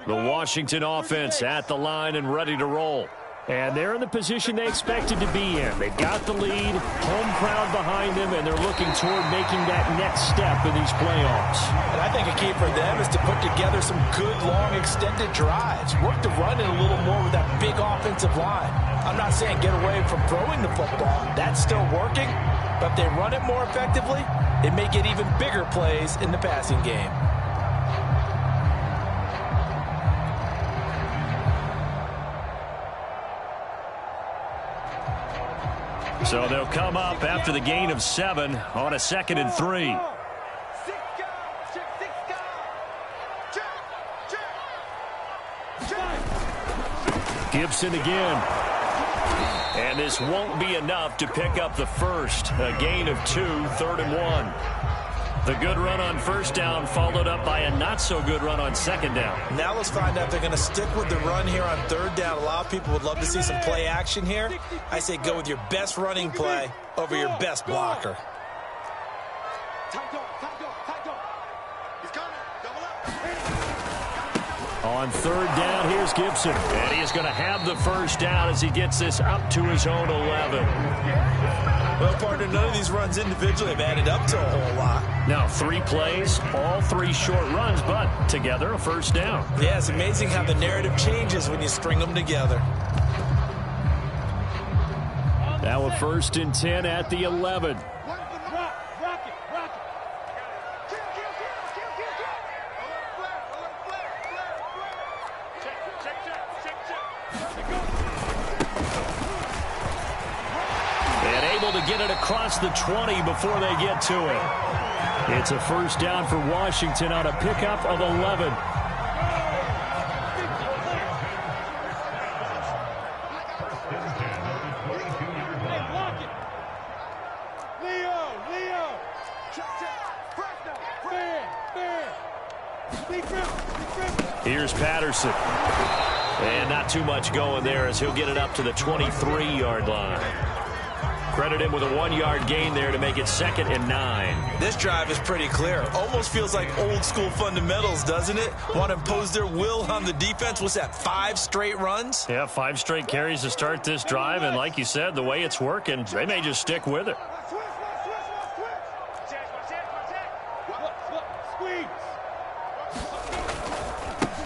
The Washington offense at the line and ready to roll. And they're in the position they expected to be in. They've got the lead, home crowd behind them, and they're looking toward making that next step in these playoffs. And I think a key for them is to put together some good, long, extended drives. Work the run in a little more with that big offensive line. I'm not saying get away from throwing the football. That's still working. But if they run it more effectively, it may get even bigger plays in the passing game. So they'll come up after the gain of 7 on a 2nd and 3. Gibson again. And this won't be enough to pick up the first. A gain of 2, 3rd and 1. The good run on first down followed up by a not-so-good run on second down. Now let's find out if they're going to stick with the run here on third down. A lot of people would love to see some play action here. I say go with your best running play over your best blocker. On third down, here's Gibson. And he's going to have the first down as he gets this up to his own 11. Well, partner, none of these runs individually have added up to a whole lot. Now, 3 plays, all 3 short runs, but together a first down. Yeah, it's amazing how the narrative changes when you string them together. Now a 1st and 10 at the 11. To get it across the 20 before they get to it. It's a first down for Washington on a pickup of 11. Here's Patterson. And not too much going there as he'll get it up to the 23-yard line. Credit him with a 1-yard gain there to make it 2nd and 9. This drive is pretty clear. Almost feels like old school fundamentals, doesn't it? Want to impose their will on the defense. What's that, 5 straight runs? Yeah, 5 straight carries to start this drive. And like you said, the way it's working, they may just stick with it.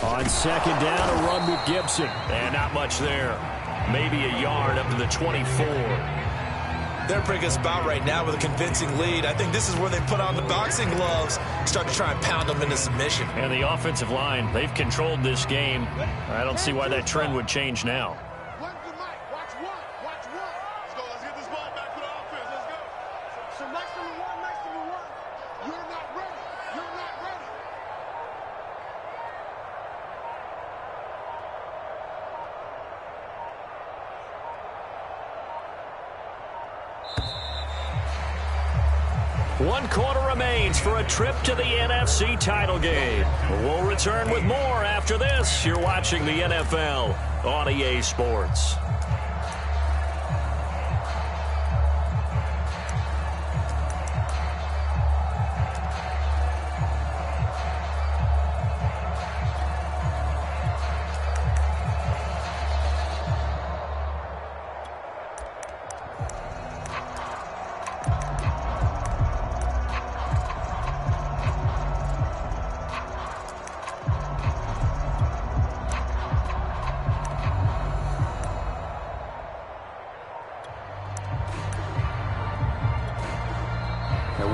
On second down, a run with Gibson. And not much there. Maybe a yard up to the 24. They're in a pretty good spot right now with a convincing lead. I think this is where they put on the boxing gloves, start to try and pound them into submission. And the offensive line, they've controlled this game. I don't see why that trend would change now. One quarter remains for a trip to the NFC title game. We'll return with more after this. You're watching the NFL on EA Sports.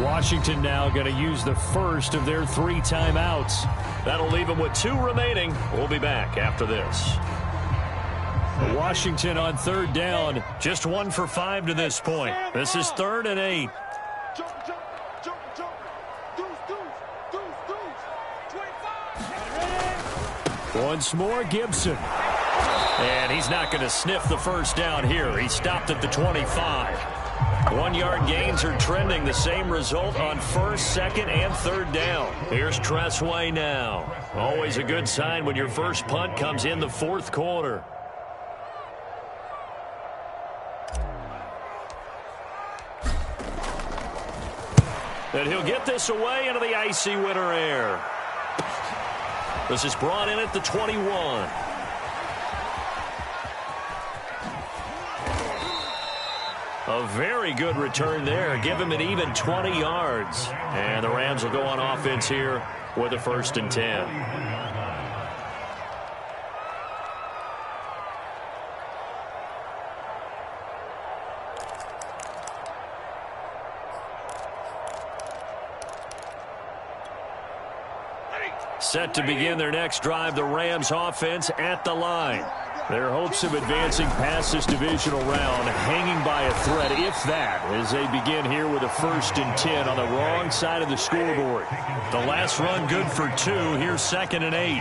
Washington now going to use the first of their 3 timeouts. That'll leave them with 2 remaining. We'll be back after this. Washington on third down. Just 1 for 5 to this point. This is 3rd and 8. Once more, Gibson. And he's not going to sniff the first down here. He stopped at the 25. 1-yard gains are trending. The same result on 1st, 2nd, and 3rd down. Here's Tressway now. Always a good sign when your first punt comes in the 4th quarter. And he'll get this away into the icy winter air. This is brought in at the 21. A very good return there. Give him an even 20 yards. And the Rams will go on offense here with a 1st and 10. Set to begin their next drive, the Rams offense at the line. Their hopes of advancing past this divisional round hanging by a thread, if that, as they begin here with a 1st and 10 on the wrong side of the scoreboard. The last run good for 2. Here's 2nd and 8.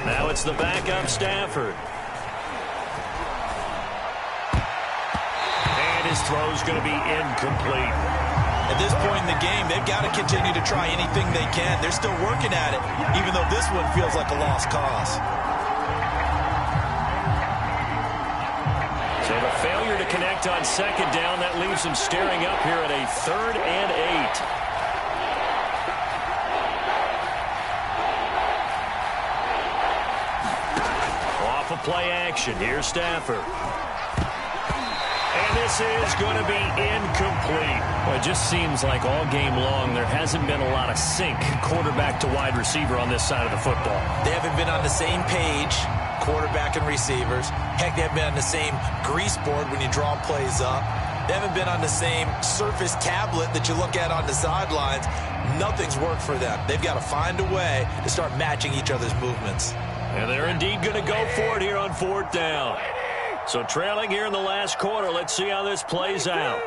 Now it's the backup Stafford. And his throw's going to be incomplete. At this point in the game, they've got to continue to try anything they can. They're still working at it, even though this one feels like a lost cause. So the failure to connect on 2nd down, that leaves them staring up here at a 3rd and 8. Off of play action, here's Stafford. And this is going to be incomplete. Well, it just seems like all game long there hasn't been a lot of sync quarterback to wide receiver on this side of the football. They haven't been on the same page, quarterback and receivers. Heck, they haven't been on the same grease board when you draw plays up. They haven't been on the same Surface tablet that you look at on the sidelines. Nothing's worked for them. They've got to find a way to start matching each other's movements. And they're indeed going to go for it here on 4th down. So trailing here in the last quarter, let's see how this plays out.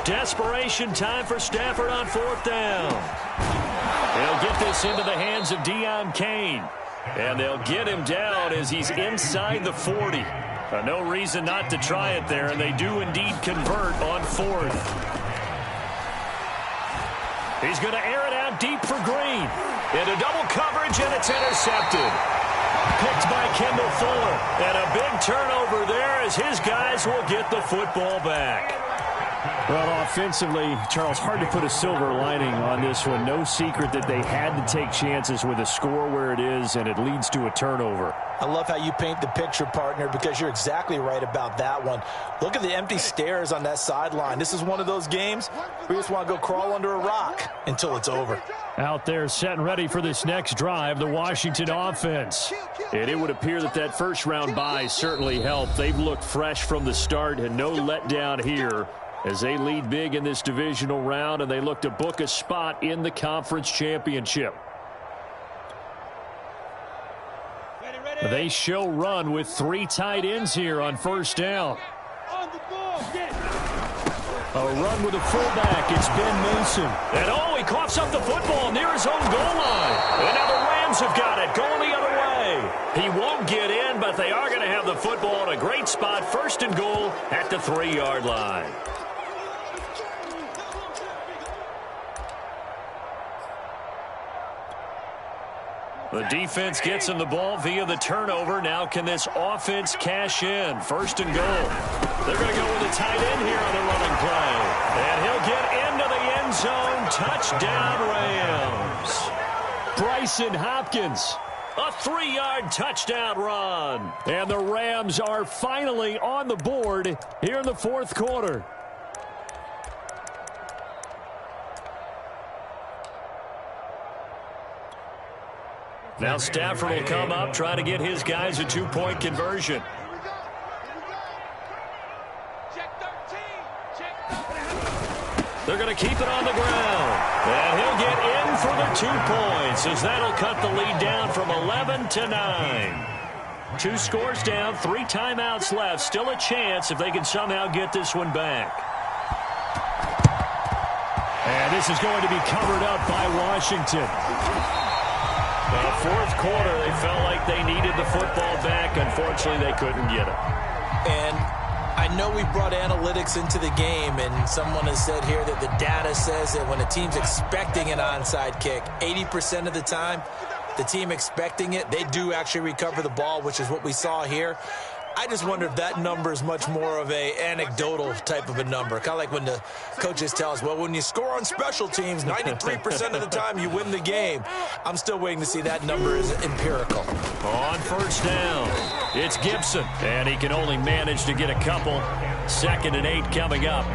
Desperation time for Stafford on 4th down. They'll get this into the hands of Deion Kane. And they'll get him down as he's inside the 40. No reason not to try it there, and they do indeed convert on 4th. He's going to air it out deep for Green. Into double coverage, and it's intercepted. Picked by Kendall Fuller. And a big turnover there as his guys will get the football back. Well, offensively, Charles, hard to put a silver lining on this one. No secret that they had to take chances with a score where it is, and it leads to a turnover. I love how you paint the picture, partner, because you're exactly right about that one. Look at the empty stares on that sideline. This is one of those games where you just want to go crawl under a rock until it's over. Out there set and ready for this next drive, the Washington offense. And it would appear that that first-round bye certainly helped. They've looked fresh from the start and no letdown here as they lead big in this divisional round, and they look to book a spot in the conference championship. They show run with 3 tight ends here on 1st down. A run with a fullback. It's Ben Mason. And he coughs up the football near his own goal line. And now the Rams have got it going the other way. He won't get in, but they are going to have the football in a great spot. 1st and goal at the 3-yard line. The defense gets him the ball via the turnover. Now can this offense cash in? 1st and goal. They're going to go with a tight end here on the running play. And he'll get into the end zone. Touchdown, Rams. Bryson Hopkins. A 3-yard touchdown run. And the Rams are finally on the board here in the 4th quarter. Now Stafford will come up, try to get his guys a 2-point conversion. They're going to keep it on the ground. And he'll get in for the 2 points as that'll cut the lead down from 11 to 9. 2 scores down, 3 timeouts left. Still a chance if they can somehow get this one back. And this is going to be covered up by Washington. Well, 4th quarter, they felt like they needed the football back. Unfortunately, they couldn't get it. And I know we brought analytics into the game, and someone has said here that the data says that when a team's expecting an onside kick, 80% of the time, the team expecting it, they do actually recover the ball, which is what we saw here. I just wonder if that number is much more of a anecdotal type of a number. Kind of like when the coaches tell us, well, when you score on special teams, 93% of the time you win the game. I'm still waiting to see that number is empirical. On first down, it's Gibson, and he can only manage to get a couple. 2nd and 8 coming up.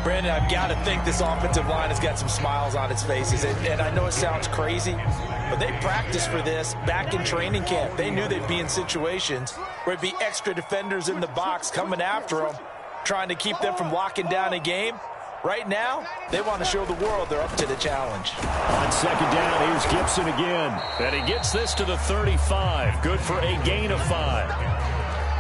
Brandon, I've got to think this offensive line has got some smiles on its faces. And I know it sounds crazy, but they practiced for this back in training camp. They knew they'd be in situations where it'd be extra defenders in the box coming after them, trying to keep them from locking down a game. Right now, they want to show the world they're up to the challenge. On 2nd down, here's Gibson again. And he gets this to the 35. Good for a gain of 5.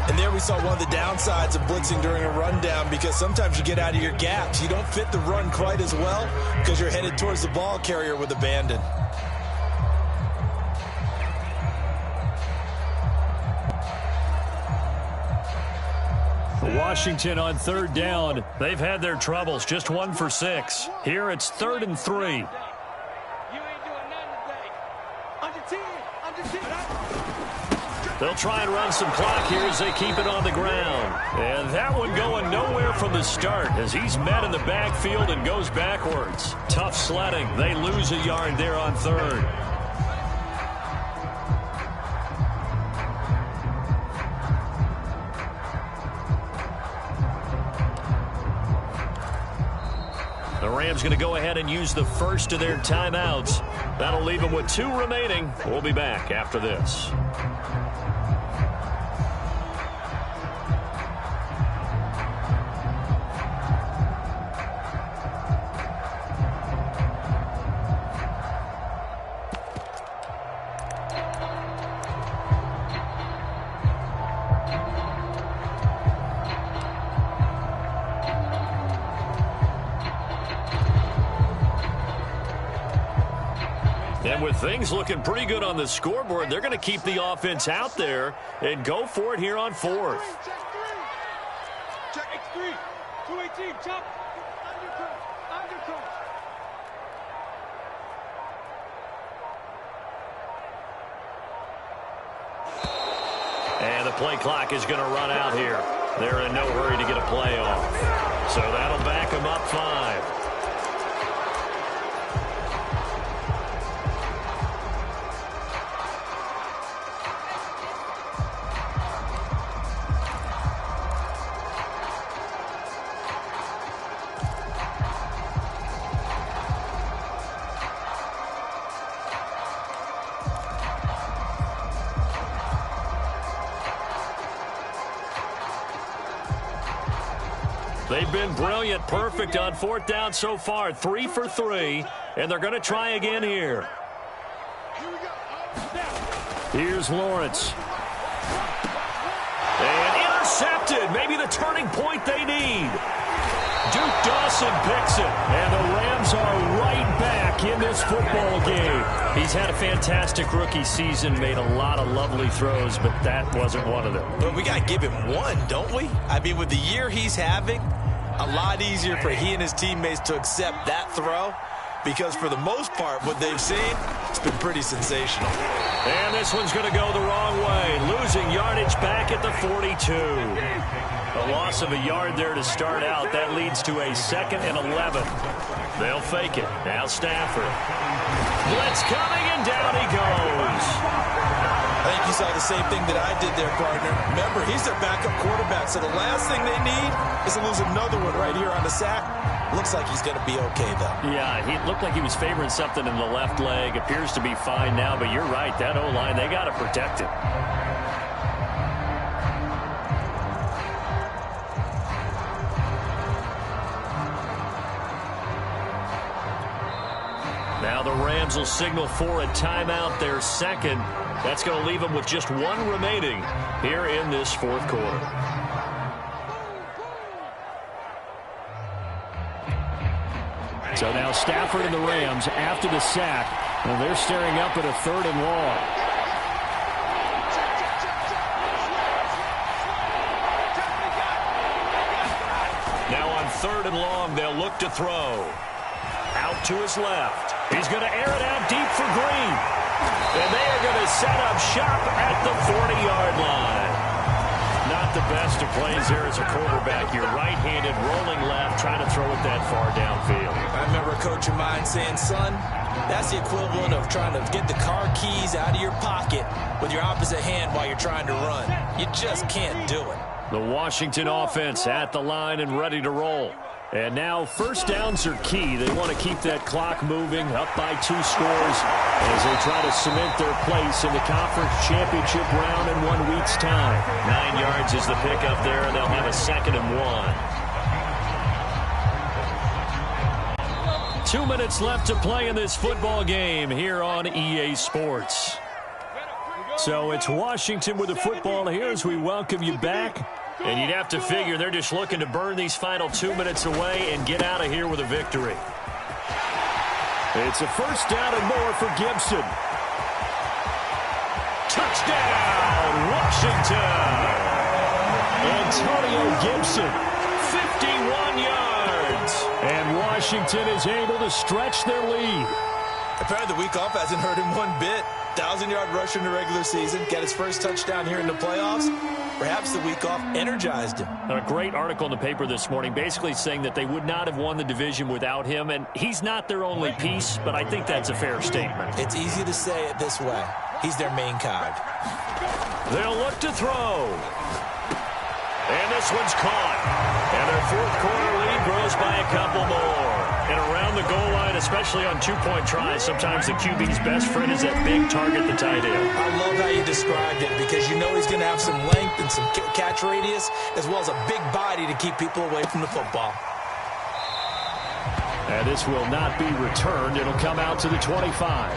And there we saw one of the downsides of blitzing during a rundown, because sometimes you get out of your gaps. You don't fit the run quite as well because you're headed towards the ball carrier with abandon. Washington on 3rd down. They've had their troubles, just 1 for 6. Here it's 3rd and 3. They'll try and run some clock here as they keep it on the ground. And that one going nowhere from the start as he's met in the backfield and goes backwards. Tough sledding. They lose a yard there on 3rd. The Rams going to go ahead and use the first of their timeouts. That'll leave them with 2 remaining. We'll be back after this. And with things looking pretty good on the scoreboard, they're going to keep the offense out there and go for it here on 4th. Check X3. 218. Chop. Undercut. And the play clock is going to run out here. They're in no hurry to get a play off. So that'll back them up 5. They've been brilliant, perfect on 4th down so far. 3 for 3, and they're going to try again here. Here's Lawrence. And intercepted. Maybe the turning point they need. Duke Dawson picks it. And the Rams are right back in this football game. He's had a fantastic rookie season, made a lot of lovely throws, but that wasn't one of them. But we got to give him one, don't we? I mean, with the year he's having, a lot easier for he and his teammates to accept that throw, because for the most part, what they've seen, it's been pretty sensational. And this one's going to go the wrong way, losing yardage back at the 42. A loss of a yard there to start out. That leads to a 2nd and 11. They'll fake it. Now Stafford. Blitz coming, and down he goes. I think you saw the same thing that I did there, partner. Remember, he's their backup quarterback, so the last thing they need is to lose another one right here on the sack. Looks like he's going to be okay, though. Yeah, he looked like he was favoring something in the left leg. Appears to be fine now, but you're right. That O-line, they got to protect it. Now the Rams will signal for a timeout, their 2nd. That's going to leave them with just 1 remaining here in this 4th quarter. So now Stafford and the Rams after the sack, and they're staring up at a 3rd and long. Now on 3rd and long, they'll look to throw. Out to his left. He's going to air it out deep for Green. And they are going to set up shop at the 40-yard line. Not the best of plays there as a quarterback. You're right-handed, rolling left, trying to throw it that far downfield. I remember a coach of mine saying, son, that's the equivalent of trying to get the car keys out of your pocket with your opposite hand while you're trying to run. You just can't do it. The Washington offense at the line and ready to roll. And now first downs are key. They want to keep that clock moving, up by 2 scores as they try to cement their place in the conference championship round in 1 week's time. 9 yards is the pickup there, and they'll have a 2nd and 1. 2 minutes left to play in this football game here on EA Sports. So it's Washington with the football here as we welcome you back. And you'd have to figure they're just looking to burn these final 2 minutes away and get out of here with a victory. It's a first down and more for Gibson. Touchdown, Washington! Antonio Gibson, 51 yards. And Washington is able to stretch their lead. Apparently the week off hasn't hurt him one bit. 1,000-yard rusher in the regular season. Got his first touchdown here in the playoffs. Perhaps the week off energized him. A great article in the paper this morning basically saying that they would not have won the division without him. And he's not their only piece, but I think that's a fair statement. It's easy to say it this way. He's their main cog. They'll look to throw. And this one's caught. And their fourth quarter lead grows by a couple more. And around the goal line, especially on two-point tries, sometimes the QB's best friend is that big target, the tight end. I love how you described it because you know he's going to have some length and some catch radius as well as a big body to keep people away from the football. And this will not be returned. It'll come out to the 25.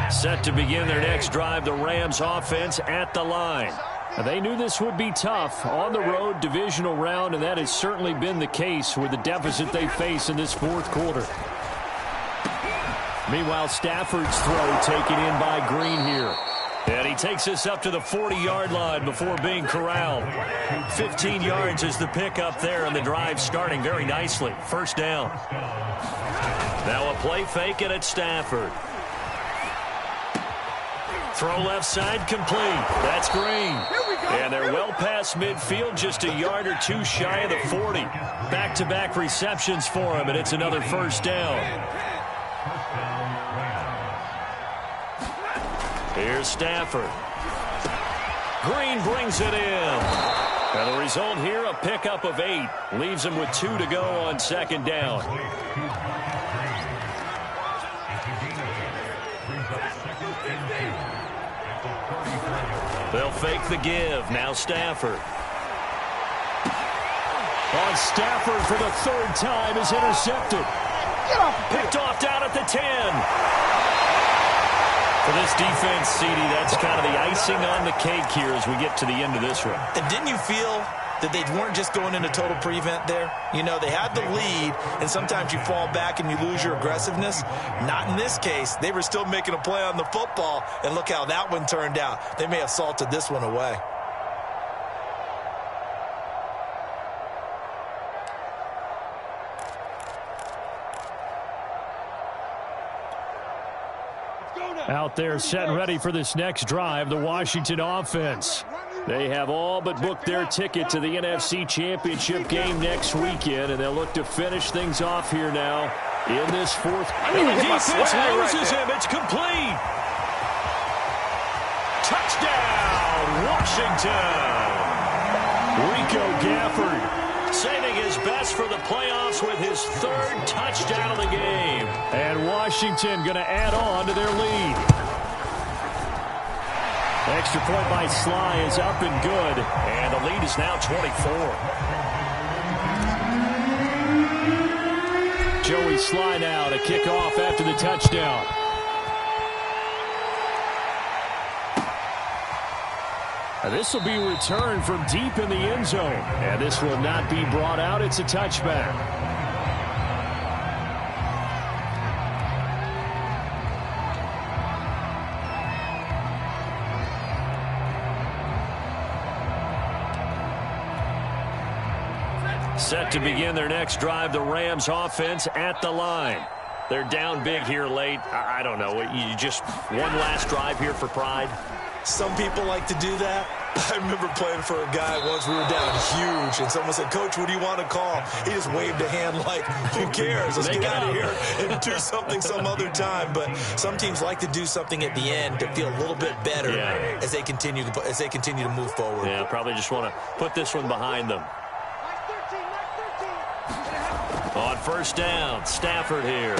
Set to begin their next drive, the Rams offense at the line. They knew this would be tough on the road divisional round, and that has certainly been the case with the deficit they face in this fourth quarter. Meanwhile, Stafford's throw taken in by Green here. And he takes us up to the 40-yard line before being corralled. 15 yards is the pickup there, and the drive starting very nicely. First down. Now a play fake, and it's Stafford. Throw left side complete. That's Green. And they're well past midfield, just a yard or two shy of the 40. Back-to-back receptions for him, and it's another first down. Here's Stafford. Green brings it in. And the result here, a pickup of 8. Leaves him with 2 to go on second down. They'll fake the give. Now Stafford. On Stafford for the 3rd time is intercepted. Picked off down at the 10. For this defense, CD, that's kind of the icing on the cake here as we get to the end of this one. And didn't you feel that they weren't just going into total prevent there? You know, they had the lead, and sometimes you fall back and you lose your aggressiveness. Not in this case. They were still making a play on the football, and look how that one turned out. They may have salted this one away. Out there set and ready for this next drive, the Washington offense. They have all but booked their ticket to the NFC Championship game next weekend, and they'll look to finish things off here now in this fourth. And the defense loses him. It's complete. Touchdown, Washington. Rico Gafford saving his best for the playoffs with his 3rd touchdown of the game. And Washington going to add on to their lead. Extra point by Sly is up and good. And the lead is now 24. Joey Sly now to kick off after the touchdown. This will be returned from deep in the end zone. And this will not be brought out. It's a touchback. Set to begin their next drive, the Rams offense at the line. They're down big here late. I don't know. You just one last drive here for pride? Some people like to do that. I remember playing for a guy once. We were down huge, and someone said, "Coach, what do you want to call?" He just waved a hand like, who cares? Let's get out of here and do something some other time. But some teams like to do something at the end to feel a little bit better as they continue to move forward. Yeah, probably just want to put this one behind them. On first down, Stafford here.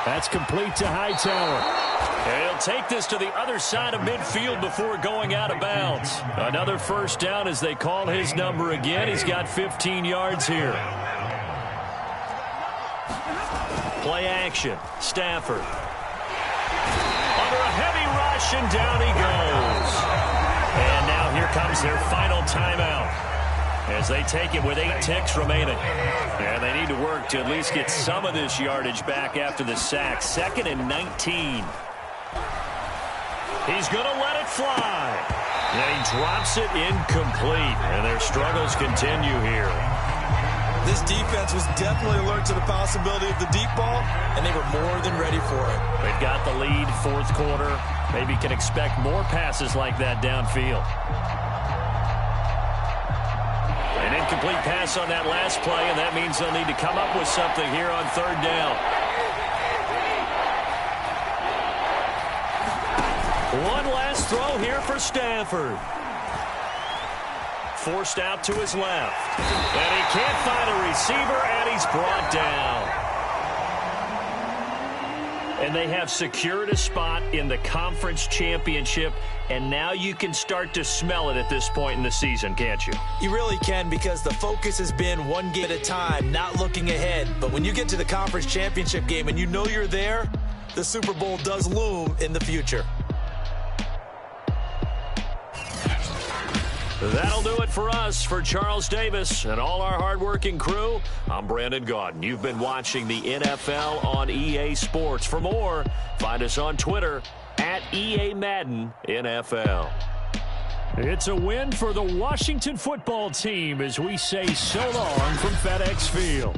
That's complete to Hightower. And he'll take this to the other side of midfield before going out of bounds. Another first down as they call his number again. He's got 15 yards here. Play action. Stafford. Under a heavy rush, and down he goes. And now here comes their final timeout as they take it with 8 ticks remaining. And they need to work to at least get some of this yardage back after the sack. 2nd and 19. He's going to let it fly. And he drops it incomplete. And their struggles continue here. This defense was definitely alert to the possibility of the deep ball, and they were more than ready for it. They've got the lead, 4th quarter. Maybe can expect more passes like that downfield. An incomplete pass on that last play, and that means they'll need to come up with something here on 3rd down. One last throw here for Stafford. Forced out to his left. And he can't find a receiver, and he's brought down. And they have secured a spot in the conference championship, and now you can start to smell it at this point in the season, can't you? You really can, because the focus has been one game at a time, not looking ahead. But when you get to the conference championship game and you know you're there, the Super Bowl does loom in the future. That'll do it for us. For Charles Davis and all our hardworking crew, I'm Brandon Gaudin. You've been watching the NFL on EA Sports. For more, find us on Twitter at EA Madden NFL. It's a win for the Washington football team as we say so long from FedEx Field.